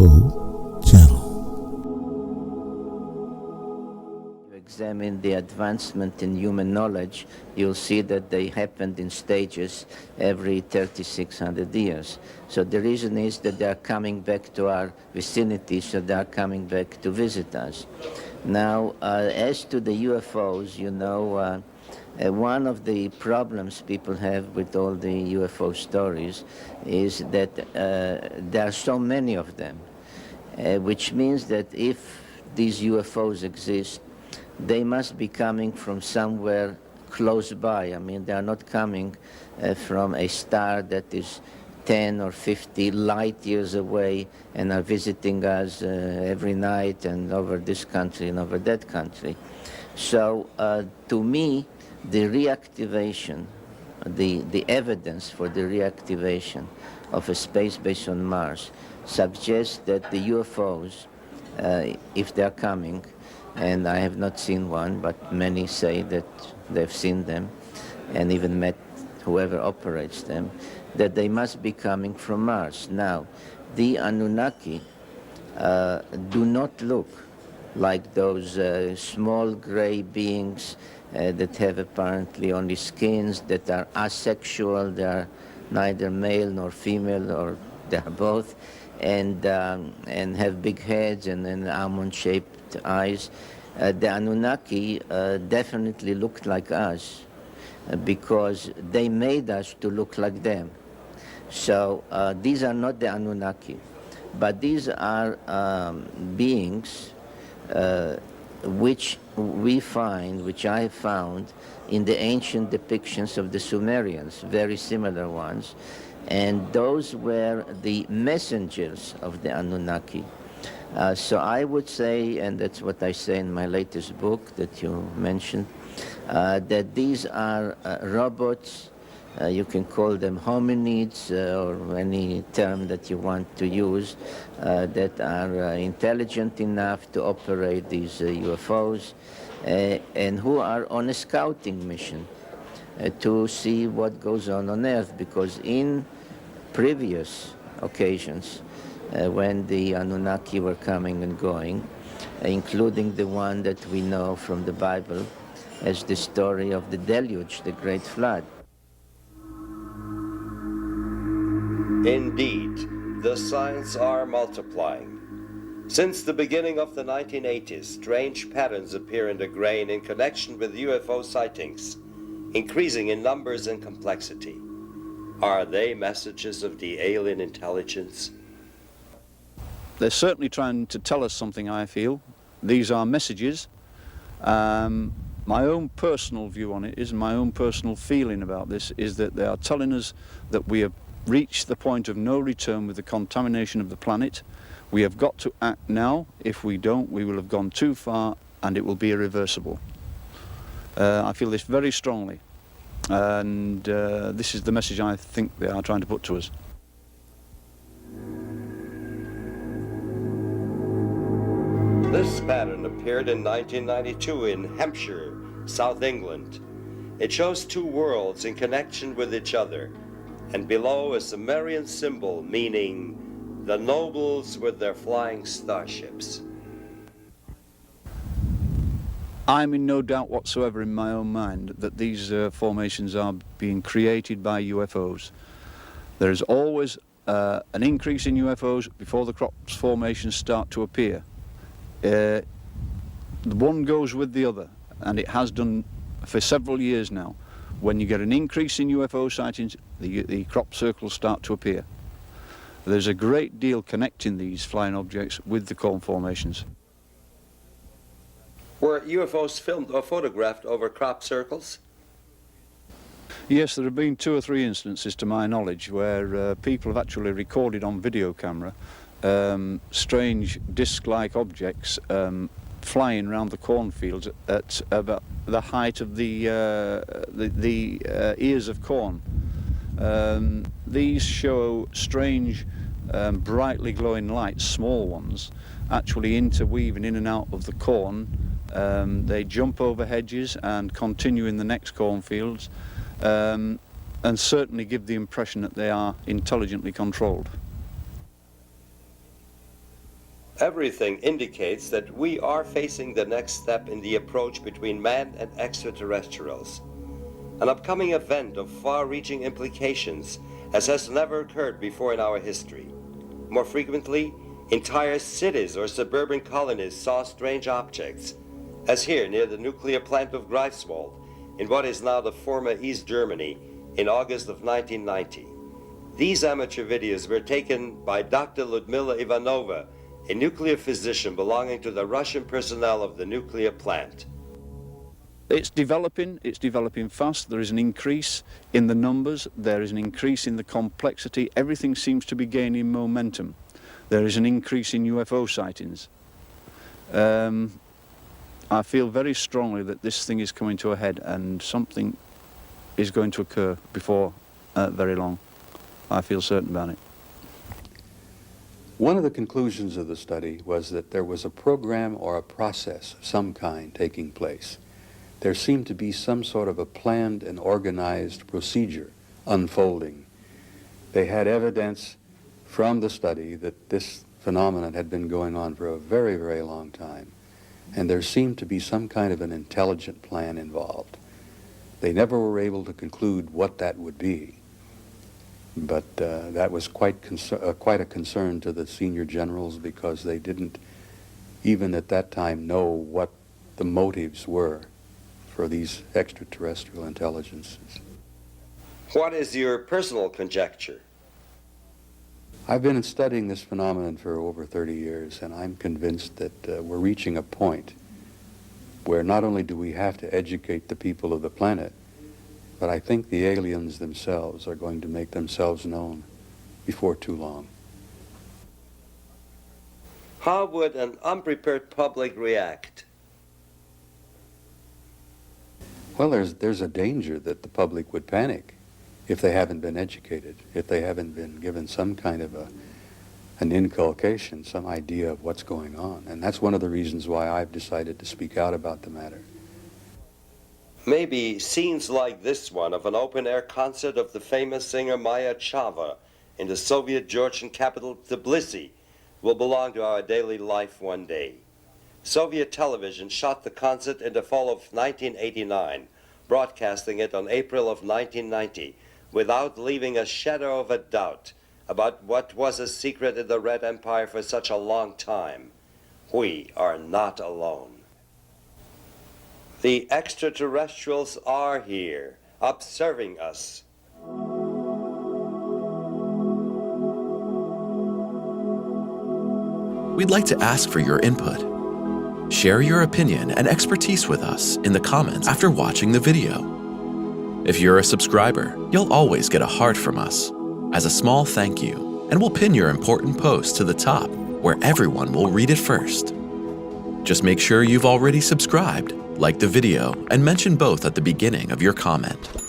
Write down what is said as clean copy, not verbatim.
UFO Channel. Examine the advancement in human knowledge, you'll see that they happened in stages every 3,600 years. So the reason is that they are coming back to our vicinity, so they are coming back to visit us. Now, as to the UFOs, you know, one of the problems people have with all the UFO stories is that there are so many of them, which means that if these UFOs exist, they must be coming from somewhere close by. I mean, they are not coming from a star that is 10 or 50 light years away and are visiting us every night and over this country and over that country. So to me, the reactivation, the evidence for the reactivation of a space base on Mars suggests that the UFOs, if they are coming, and I have not seen one, but many say that they've seen them and even met whoever operates them, that they must be coming from Mars. Now, the Anunnaki do not look like those small gray beings that have apparently only skins, that are asexual, they are neither male nor female, or they are both, and have big heads and almond-shaped eyes. The Anunnaki definitely looked like us because they made us to look like them. So these are not the Anunnaki, but these are beings which I found in the ancient depictions of the Sumerians, very similar ones, and those were the messengers of the Anunnaki. So I would say, and that's what I say in my latest book that you mentioned, that these are robots. You can call them hominids or any term that you want to use, that are intelligent enough to operate these UFOs and who are on a scouting mission to see what goes on Earth, because in previous occasions when the Anunnaki were coming and going, including the one that we know from the Bible as the story of the deluge, the great flood. Indeed, the signs are multiplying. Since the beginning of the 1980s, strange patterns appear in the grain in connection with UFO sightings, increasing in numbers and complexity. Are they messages of the alien intelligence? They're certainly trying to tell us something, I feel. These are messages. My own personal view on it is, my own personal feeling about this is that they are telling us that we have reached the point of no return with the contamination of the planet. We have got to act now. If we don't, we will have gone too far and it will be irreversible. I feel this very strongly, and this is the message I think they are trying to put to us. This pattern appeared in 1992 in Hampshire, South England. It shows two worlds in connection with each other, and below a Sumerian symbol meaning the nobles with their flying starships. I'm in no doubt whatsoever in my own mind that these formations are being created by UFOs. There is always an increase in UFOs before the crop formations start to appear. The one goes with the other, and it has done for several years now. When you get an increase in UFO sightings, the crop circles start to appear. There's a great deal connecting these flying objects with the corn formations. Were UFOs filmed or photographed over crop circles? Yes, there have been 2 or 3 instances to my knowledge where people have actually recorded on video camera strange disc-like objects flying around the cornfields at about the height of the ears of corn. These show strange, brightly glowing lights, small ones, actually interweaving in and out of the corn. They jump over hedges and continue in the next cornfields, and certainly give the impression that they are intelligently controlled. Everything indicates that we are facing the next step in the approach between man and extraterrestrials. An upcoming event of far-reaching implications as has never occurred before in our history. More frequently, entire cities or suburban colonies saw strange objects, as here near the nuclear plant of Greifswald, in what is now the former East Germany, in August of 1990. These amateur videos were taken by Dr. Ludmila Ivanova, a nuclear physician belonging to the Russian personnel of the nuclear plant. It's developing fast. There is an increase in the numbers, there is an increase in the complexity. Everything seems to be gaining momentum. There is an increase in UFO sightings. I feel very strongly that this thing is coming to a head and something is going to occur before very long. I feel certain about it. One of the conclusions of the study was that there was a program or a process of some kind taking place. There seemed to be some sort of a planned and organized procedure unfolding. They had evidence from the study that this phenomenon had been going on for a very, very long time, and there seemed to be some kind of an intelligent plan involved. They never were able to conclude what that would be, but that was quite a concern to the senior generals, because they didn't even at that time know what the motives were for these extraterrestrial intelligences. What is your personal conjecture? I've been studying this phenomenon for over 30 years, and I'm convinced that we're reaching a point where not only do we have to educate the people of the planet, but I think the aliens themselves are going to make themselves known before too long. How would an unprepared public react? Well, there's a danger that the public would panic if they haven't been educated, if they haven't been given some kind of an inculcation, some idea of what's going on. And that's one of the reasons why I've decided to speak out about the matter. Maybe scenes like this one of an open-air concert of the famous singer Maya Chava in the Soviet Georgian capital Tbilisi will belong to our daily life one day. Soviet television shot the concert in the fall of 1989, broadcasting it on April of 1990, without leaving a shadow of a doubt about what was a secret in the Red Empire for such a long time. We are not alone. The extraterrestrials are here, observing us. We'd like to ask for your input. Share your opinion and expertise with us in the comments after watching the video. If you're a subscriber, you'll always get a heart from us as a small thank you, and we'll pin your important post to the top where everyone will read it first. Just make sure you've already subscribed, like the video, and mention both at the beginning of your comment.